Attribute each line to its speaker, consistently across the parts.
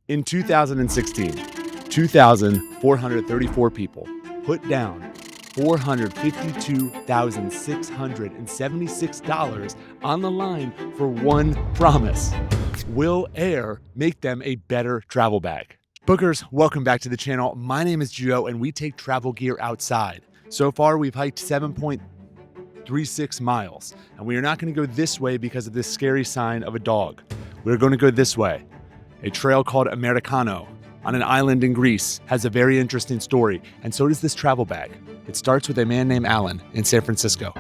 Speaker 1: In 2016, 2,434 people put down $452,676 on the line for one promise. Will AER make them a better travel bag? Bookers, welcome back to the channel. My name is Joe and we take travel gear outside. So far, we've hiked 7.36 miles, and we are not going to go this way because of this scary sign of a dog. We're going to go this way. A trail called Americano on an island in Greece has a very interesting story, and so does this travel bag. It starts with a man named Alan in San Francisco.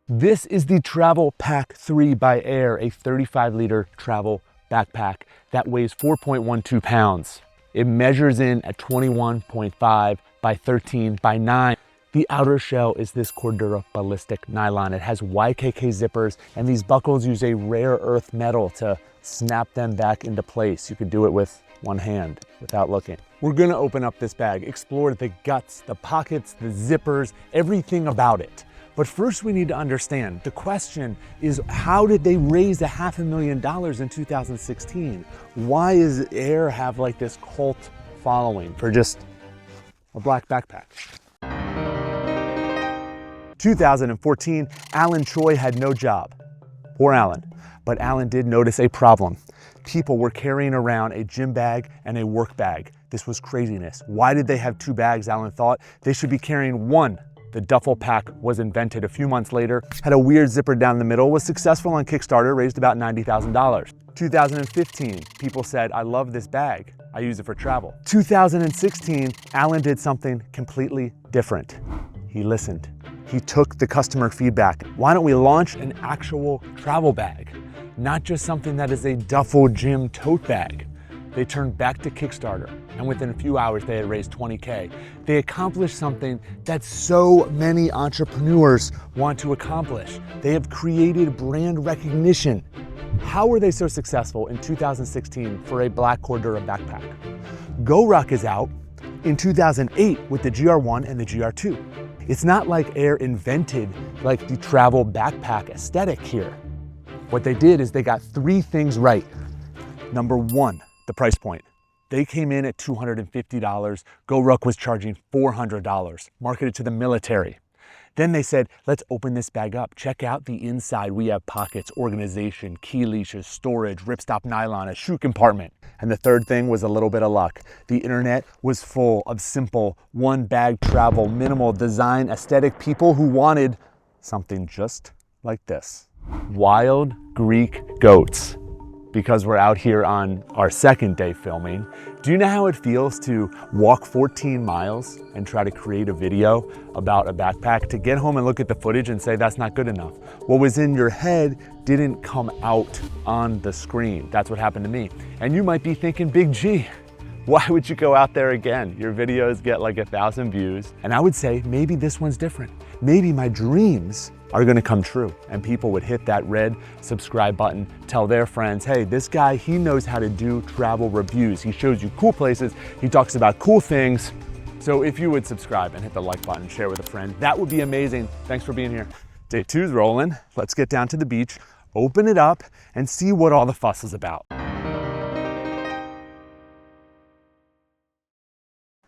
Speaker 1: This is the Travel Pack 3 by AER, a 35-liter travel backpack that weighs 4.12 pounds. It measures in at 21.5 by 13 by 9. The outer shell is this Cordura ballistic nylon. It has YKK zippers, and these buckles use a rare earth metal to snap them back into place. You could do it with one hand without looking. We're gonna open up this bag, explore the guts, the pockets, the zippers, everything about it. But first we need to understand, the question is, how did they raise $500,000 in 2016? Why does AER have like this cult following for just a black backpack? 2014, Alan Choi had no job. Poor Alan. But Alan did notice a problem. People were carrying around a gym bag and a work bag. This was craziness. Why did they have two bags? Alan thought they should be carrying one. The duffel pack was invented a few months later, had a weird zipper down the middle, was successful on Kickstarter, raised about $90,000. 2015, people said, I love this bag. I use it for travel. 2016, Alan did something completely different. He listened. He took the customer feedback. Why don't we launch an actual travel bag? Not just something that is a duffel gym tote bag. They turned back to Kickstarter, and within a few hours they had raised 20K. They accomplished something that so many entrepreneurs want to accomplish. They have created brand recognition. How were they so successful in 2016 for a black Cordura backpack? GoRuck is out in 2008 with the GR1 and the GR2. It's not like AER invented like the travel backpack aesthetic here. What they did is they got three things right. Number one, the price point. They came in at $250. GoRuck was charging $400, marketed to the military. Then they said, let's open this bag up. Check out the inside. We have pockets, organization, key leashes, storage, ripstop nylon, a shoe compartment. And the third thing was a little bit of luck. The internet was full of simple, one bag travel, minimal design, aesthetic people who wanted something just like this. Wild Greek goats. Because we're out here on our second day filming. Do you know how it feels to walk 14 miles and try to create a video about a backpack, to get home and look at the footage and say that's not good enough? What was in your head didn't come out on the screen. That's what happened to me. And you might be thinking, Big G, why would you go out there again? Your videos get like 1,000 views. And I would say, maybe this one's different. Maybe my dreams are gonna come true, and people would hit that red subscribe button, tell their friends, hey, this guy, he knows how to do travel reviews. He shows you cool places, he talks about cool things. So if you would subscribe and hit the like button, share with a friend, that would be amazing. Thanks for being here. Day two's rolling. Let's get down to the beach, open it up, and see what all the fuss is about.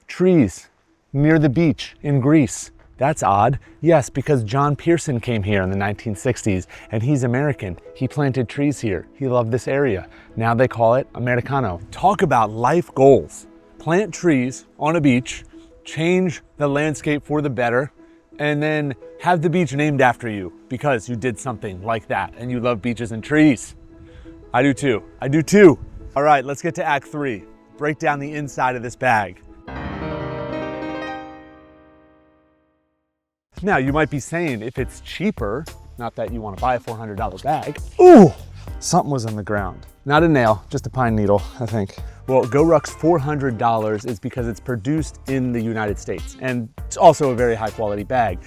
Speaker 1: Trees near the beach in Greece. That's odd. Yes, because John Pearson came here in the 1960s, and he's American. He planted trees here. He loved this area. Now they call it Americano. Talk about life goals. Plant trees on a beach, change the landscape for the better, and then have the beach named after you because you did something like that and you love beaches and trees. I do too. I do too. All right, let's get to Act 3. Break down the inside of this bag. Now, you might be saying, if it's cheaper, not that you want to buy a $400 bag. Ooh, something was on the ground. Not a nail, just a pine needle, I think. Well, GoRuck's $400 is because it's produced in the United States, and it's also a very high quality bag.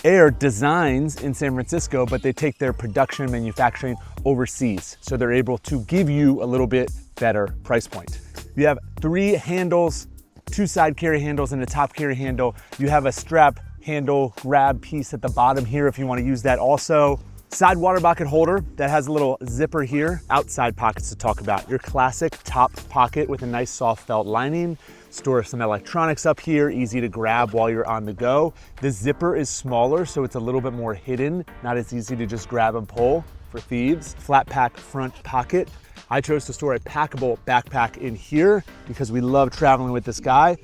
Speaker 1: AER designs in San Francisco, but they take their production and manufacturing overseas. So they're able to give you a little bit better price point. You have 3 handles, 2 side carry handles and a top carry handle. You have a strap handle grab piece at the bottom here if you want to use that also. Side water bucket holder that has a little zipper here. Outside pockets to talk about. Your classic top pocket with a nice soft felt lining. Store some electronics up here, easy to grab while you're on the go. The zipper is smaller, so it's a little bit more hidden, not as easy to just grab and pull for thieves. Flat pack front pocket. I chose to store a packable backpack in here because we love traveling with this guy.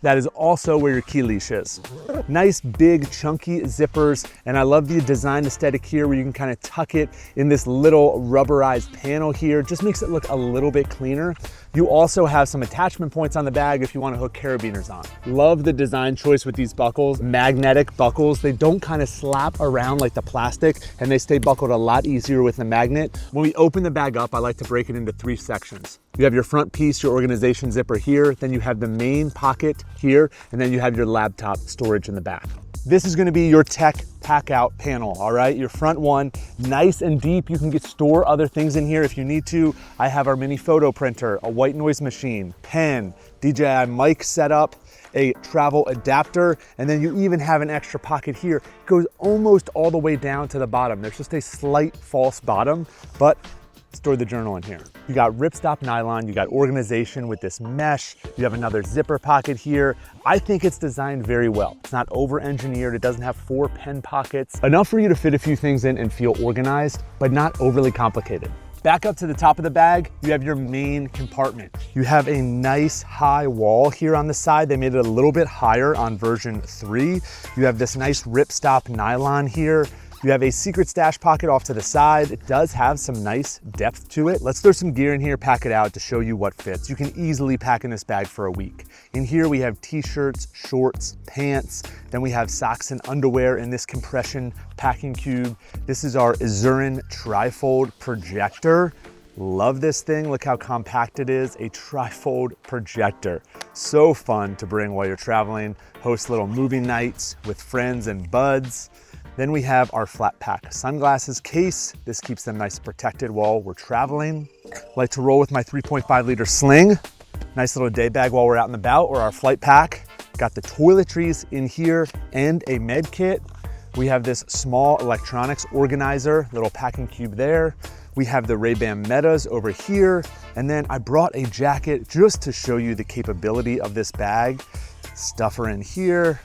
Speaker 1: That is also where your key leash is. Nice, big, chunky zippers, and I love the design aesthetic here where you can kind of tuck it in this little rubberized panel here. Just makes it look a little bit cleaner. You also have some attachment points on the bag if you want to hook carabiners on. Love the design choice with these buckles, magnetic buckles. They don't kind of slap around like the plastic, and they stay buckled a lot easier with the magnet. When we open the bag up, I like to break it into 3 sections. You have your front piece, your organization zipper here, then you have the main pocket here, and then you have your laptop storage in the back. This is gonna be your tech pack out panel, all right? Your front one, nice and deep. You can store other things in here if you need to. I have our mini photo printer, a white noise machine, pen, DJI mic setup, a travel adapter, and then you even have an extra pocket here. It goes almost all the way down to the bottom. There's just a slight false bottom, but store the journal in here. You got ripstop nylon, you got organization with this mesh, you have another zipper pocket here. I think it's designed very well. It's not over-engineered, it doesn't have 4 pen pockets. Enough for you to fit a few things in and feel organized, but not overly complicated. Back up to the top of the bag, you have your main compartment. You have a nice high wall here on the side. They made it a little bit higher on version 3. You have this nice ripstop nylon here. You have a secret stash pocket off to the side. It does have some nice depth to it. Let's throw some gear in here, pack it out to show you what fits. You can easily pack in this bag for a week. In here we have t-shirts, shorts, pants, then we have socks and underwear in this compression packing cube. This is our Azurin trifold projector. Love this thing, look how compact it is, a trifold projector. So fun to bring while you're traveling, host little movie nights with friends and buds. Then we have our flat pack sunglasses case. This keeps them nice and protected while we're traveling. Like to roll with my 3.5 liter sling. Nice little day bag while we're out and about, or our flight pack. Got the toiletries in here and a med kit. We have this small electronics organizer, little packing cube there. We have the Ray-Ban Metas over here. And then I brought a jacket just to show you the capability of this bag. Stuffer in here.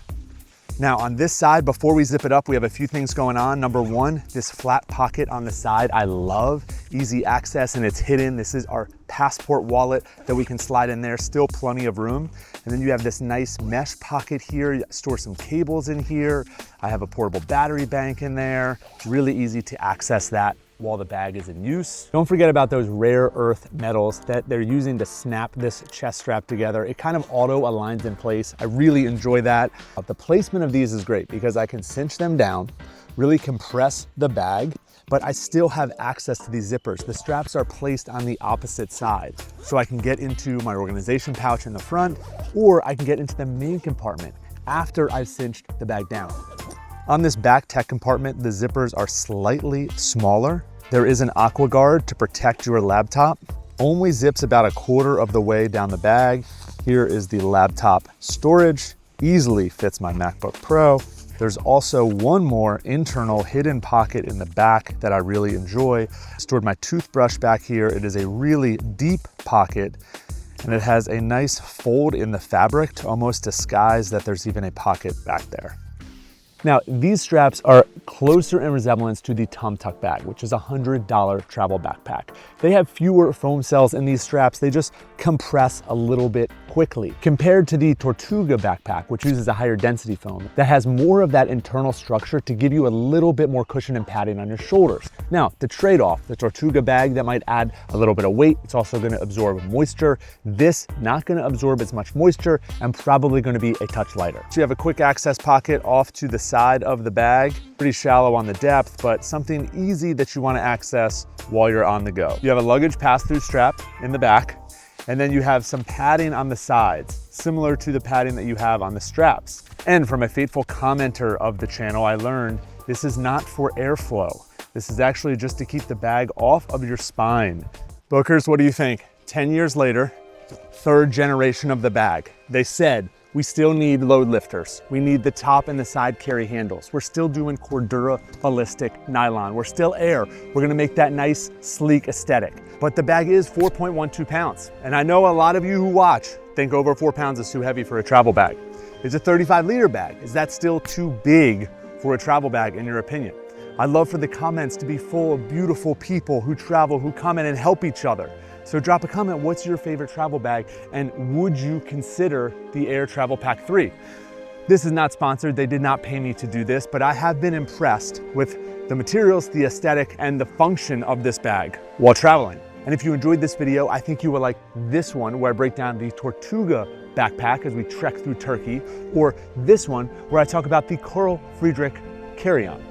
Speaker 1: Now on this side, before we zip it up, we have a few things going on. Number 1, this flat pocket on the side, I love. Easy access and it's hidden. This is our passport wallet that we can slide in there, still plenty of room. And then you have this nice mesh pocket here. You store some cables in here. I have a portable battery bank in there. It's really easy to access that while the bag is in use. Don't forget about those rare earth metals that they're using to snap this chest strap together. It kind of auto aligns in place. I really enjoy that. The placement of these is great because I can cinch them down, really compress the bag, but I still have access to these zippers. The straps are placed on the opposite side. So I can get into my organization pouch in the front, or I can get into the main compartment after I've cinched the bag down. On this back tech compartment, the zippers are slightly smaller. There is an aqua guard to protect your laptop. Only zips about a quarter of the way down the bag. Here is the laptop storage. Easily fits my MacBook Pro. There's also one more internal hidden pocket in the back that I really enjoy. I stored my toothbrush back here. It is a really deep pocket and it has a nice fold in the fabric to almost disguise that there's even a pocket back there. Now, these straps are closer in resemblance to the Tum Tuck bag, which is a $100 travel backpack. They have fewer foam cells in these straps. They just compress a little bit quickly compared to the Tortuga backpack, which uses a higher density foam that has more of that internal structure to give you a little bit more cushion and padding on your shoulders. Now, the trade-off, the Tortuga bag that might add a little bit of weight. It's also gonna absorb moisture. This not gonna absorb as much moisture and probably gonna be a touch lighter. So you have a quick access pocket off to the side of the bag, pretty shallow on the depth, but something easy that you want to access while you're on the go. You have a luggage pass-through strap in the back, and then you have some padding on the sides, similar to the padding that you have on the straps. And from a faithful commenter of the channel, I learned this is not for airflow. This is actually just to keep the bag off of your spine. Bookers, what do you think? 10 years later, 3rd generation of the bag. They said, We still need load lifters. We need the top and the side carry handles. We're still doing Cordura ballistic nylon. We're still Air. We're gonna make that nice, sleek aesthetic. But the bag is 4.12 pounds. And I know a lot of you who watch think over 4 pounds is too heavy for a travel bag. It's a 35-liter bag. Is that still too big for a travel bag in your opinion? I'd love for the comments to be full of beautiful people who travel, who come in and help each other. So drop a comment, what's your favorite travel bag? And would you consider the Air Travel Pack 3? This is not sponsored, they did not pay me to do this, but I have been impressed with the materials, the aesthetic, and the function of this bag while traveling. And if you enjoyed this video, I think you will like this one where I break down the Tortuga backpack as we trek through Turkey, or this one where I talk about the Carl Friedrich carry-on.